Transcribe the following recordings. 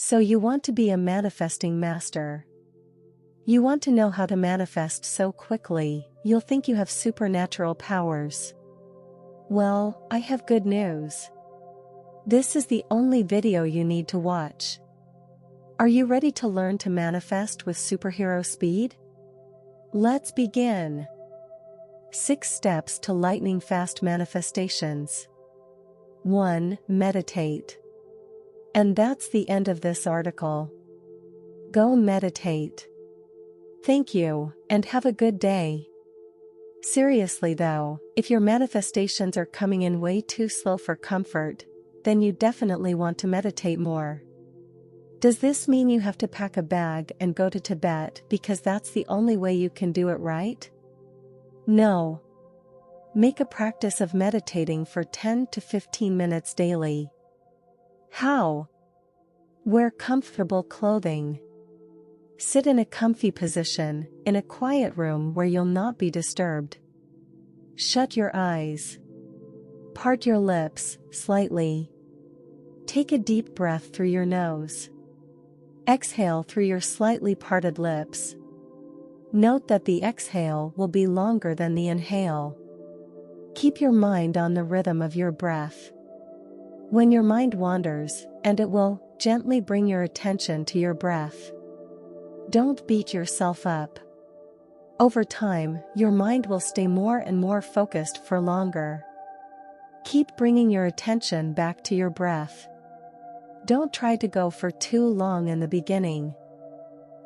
So you want to be a manifesting master. You want to know how to manifest so quickly, you'll think you have supernatural powers. Well, I have good news. This is the only video you need to watch. Are you ready to learn to manifest with superhero speed? Let's begin. 6 steps to lightning fast manifestations. 1. Meditate. And that's the end of this article. Go meditate. Thank you, and have a good day. Seriously though, if your manifestations are coming in way too slow for comfort, then you definitely want to meditate more. Does this mean you have to pack a bag and go to Tibet because that's the only way you can do it right? No. Make a practice of meditating for 10 to 15 minutes daily. How? Wear comfortable clothing. Sit in a comfy position, in a quiet room where you'll not be disturbed. Shut your eyes. Part your lips, slightly. Take a deep breath through your nose. Exhale through your slightly parted lips. Note that the exhale will be longer than the inhale. Keep your mind on the rhythm of your breath. When your mind wanders, and it will, gently bring your attention to your breath. Don't beat yourself up. Over time, your mind will stay more and more focused for longer. Keep bringing your attention back to your breath. Don't try to go for too long in the beginning.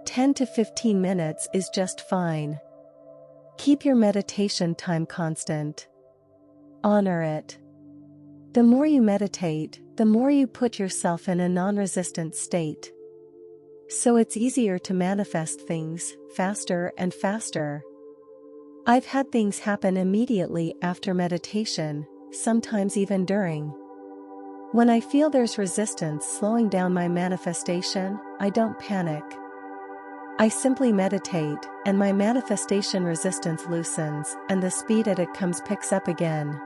10 to 15 minutes is just fine. Keep your meditation time constant. Honor it. The more you meditate, the more you put yourself in a non-resistant state. So it's easier to manifest things faster and faster. I've had things happen immediately after meditation, sometimes even during. When I feel there's resistance slowing down my manifestation, I don't panic. I simply meditate, and my manifestation resistance loosens, and the speed at it comes picks up again.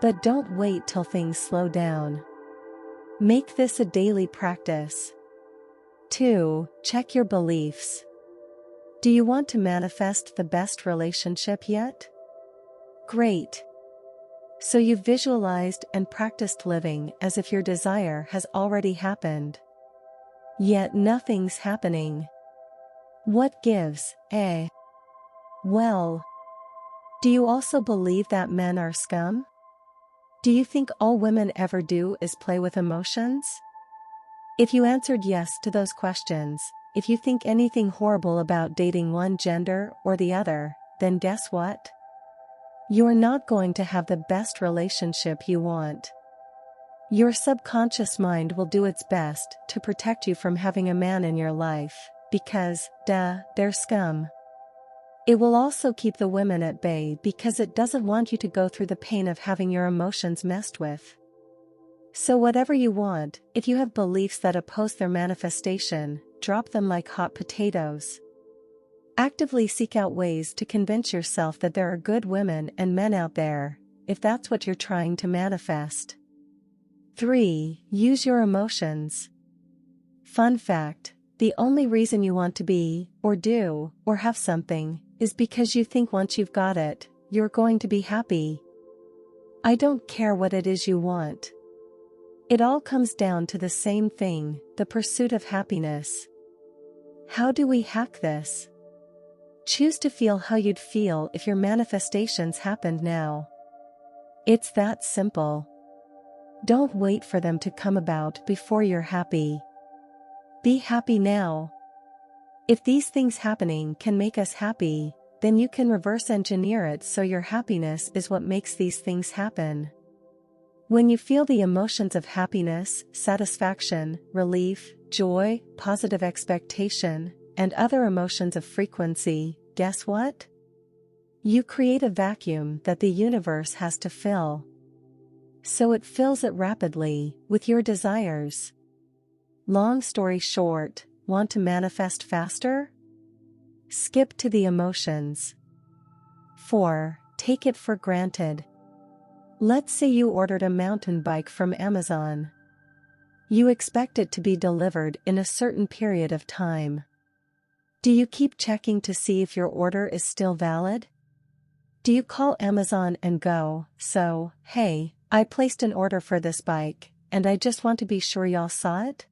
But don't wait till things slow down. Make this a daily practice. 2. Check your beliefs. Do you want to manifest the best relationship yet? Great. So you've visualized and practiced living as if your desire has already happened. Yet nothing's happening. What gives, eh? Well. Do you also believe that men are scum? Do you think all women ever do is play with emotions? If you answered yes to those questions, if you think anything horrible about dating one gender or the other, then guess what? You're not going to have the best relationship you want. Your subconscious mind will do its best to protect you from having a man in your life, because, they're scum. It will also keep the women at bay because it doesn't want you to go through the pain of having your emotions messed with. So whatever you want, if you have beliefs that oppose their manifestation, drop them like hot potatoes. Actively seek out ways to convince yourself that there are good women and men out there, if that's what you're trying to manifest. 3. Use your emotions. Fun fact, the only reason you want to be, or do, or have something, is because you think once you've got it, you're going to be happy. I don't care what it is you want. It all comes down to the same thing, the pursuit of happiness. How do we hack this? Choose to feel how you'd feel if your manifestations happened now. It's that simple. Don't wait for them to come about before you're happy. Be happy now. If these things happening can make us happy, then you can reverse engineer it so your happiness is what makes these things happen. When you feel the emotions of happiness, satisfaction, relief, joy, positive expectation, and other emotions of frequency, guess what? You create a vacuum that the universe has to fill. So it fills it rapidly, with your desires. Long story short, want to manifest faster? Skip to the emotions. 4. Take it for granted. Let's say you ordered a mountain bike from Amazon. You expect it to be delivered in a certain period of time. Do you keep checking to see if your order is still valid? Do you call Amazon and go, "So, hey, I placed an order for this bike, and I just want to be sure y'all saw it?"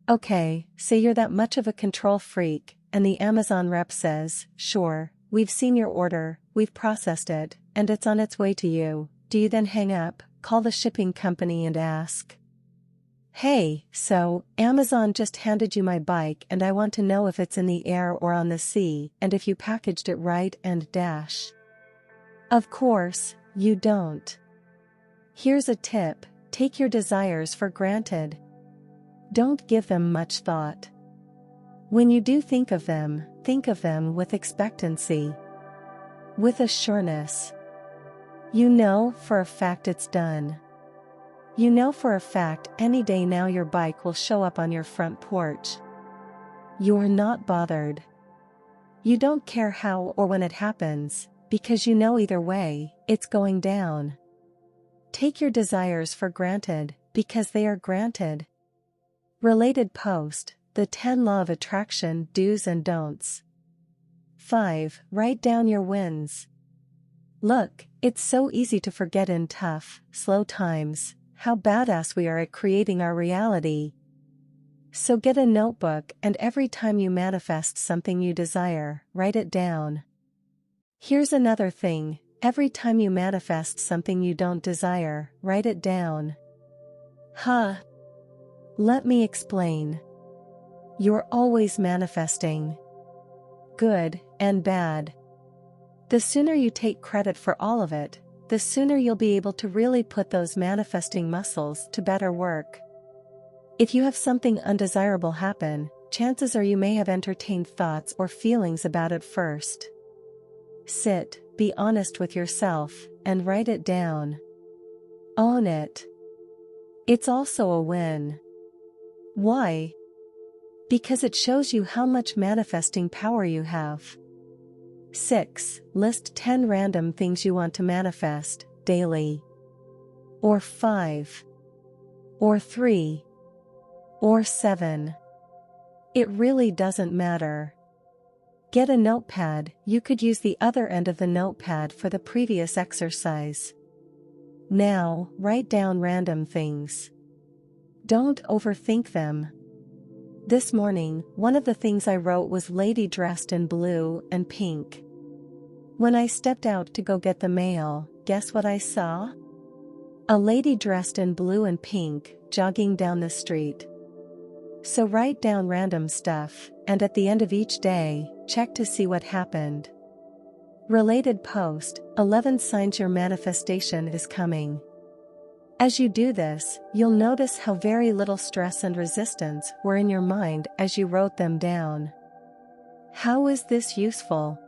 Okay, say you're that much of a control freak, and the Amazon rep says, "Sure, we've seen your order, we've processed it, and it's on its way to you." Do you then hang up, call the shipping company and ask, "Hey, so, Amazon just handed you my bike and I want to know if it's in the air or on the sea, and if you packaged it right and dash?" Of course, you don't. Here's a tip: take your desires for granted. Don't give them much thought. When you do think of them with expectancy. With a sureness. You know for a fact it's done. You know for a fact any day now your bike will show up on your front porch. You're not bothered. You don't care how or when it happens, because you know either way, it's going down. Take your desires for granted, because they are granted. Related post, the 10 Law of Attraction do's and don'ts. 5. Write down your wins. Look, it's so easy to forget in tough, slow times, how badass we are at creating our reality. So get a notebook and every time you manifest something you desire, write it down. Here's another thing: every time you manifest something you don't desire, write it down. Huh. Let me explain. You're always manifesting. Good and bad. The sooner you take credit for all of it, the sooner you'll be able to really put those manifesting muscles to better work. If you have something undesirable happen, chances are you may have entertained thoughts or feelings about it first. Sit, be honest with yourself, and write it down. Own it. It's also a win. Why? Because it shows you how much manifesting power you have. 6. List 10 random things you want to manifest, daily. Or 5. Or 3. Or 7. It really doesn't matter. Get a notepad. You could use the other end of the notepad for the previous exercise. Now, write down random things. Don't overthink them. This morning, one of the things I wrote was lady dressed in blue and pink. When I stepped out to go get the mail, guess what I saw? A lady dressed in blue and pink, jogging down the street. So write down random stuff, and at the end of each day, check to see what happened. Related post, 11 signs your manifestation is coming. As you do this, you'll notice how very little stress and resistance were in your mind as you wrote them down. How is this useful?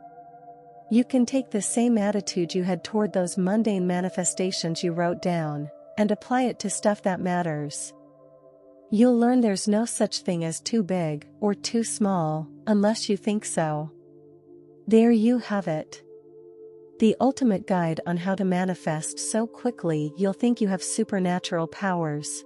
You can take the same attitude you had toward those mundane manifestations you wrote down, and apply it to stuff that matters. You'll learn there's no such thing as too big or too small, unless you think so. There you have it. The ultimate guide on how to manifest so quickly you'll think you have supernatural powers.